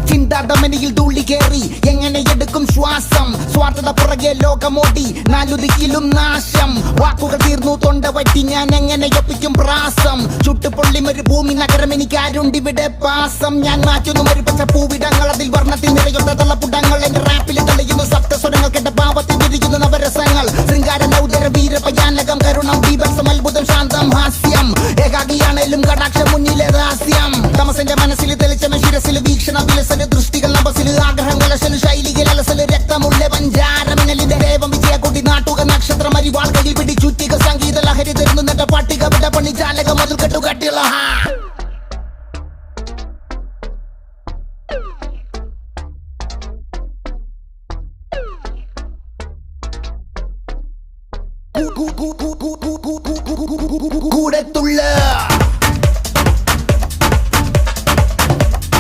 ചിന്താതമനിയിൽ തുള്ളി കേറി എങ്ങനെ എടുക്കും ശ്വാസം സ്വാർത്ഥത പുറകെ ലോകമോടി നാലുദിക്കിലും നാശം വാക്കുകൾ തീർന്നു തൊണ്ട വറ്റി ഞാൻ എങ്ങനെ ഒപ്പിക്കും പ്രാസം ചുട്ടുപൊള്ളിം ഒരു ഭൂമി നഗരം എനിക്കാരുണ്ടിവിടെ പാസം ഞാൻ മാറ്റുന്നു ഒരു പച്ച പൂവിടങ്ങൾ അതിൽ വർണ്ണത്തിൽ നിറയുന്ന തള്ളപ്പുടങ്ങൾ എന്റെ റാപ്പിൽ തെളിയുന്നു സപ്തസ്വരങ്ങൾ കേട്ട ഭാവത്തിൽ വിരിയുന്നു നവരസങ്ങൾ ശൃംഗാര നൗദര വീരപയാനകം കരുണം ബീഭത്സം അത്ഭുതം ശാന്തം ഹാസ്യം ഏകാഗിയാണേലും കടാക്ഷം മുന്നിലെ രഹസ്യം തമസന്റെ മനസ്സിൽ തെളിച്ചമ ശിരസിൽ വീക്ഷണ വിലസല് ദൃഷ്ടികൾ നഭസില് ആഗ്രഹങ്ങൾ അലസല് ശൈലികൾ അലസല് രക്തമുള്ള പഞ്ചാരമിനലിന്റെ ദേവം വിജയക്കൊടി നാട്ടുക നക്ഷത്രം അരിവാൾ കയ്യിൽ പിടി ചുറ്റിക സംഗീത ലഹരി തരുന്നു നെട്ട പട്ടിക വിട പണി ജാലകം അതിൽ കെട്ടുകട്ടിയുള്ള കൂടത്തുള്ള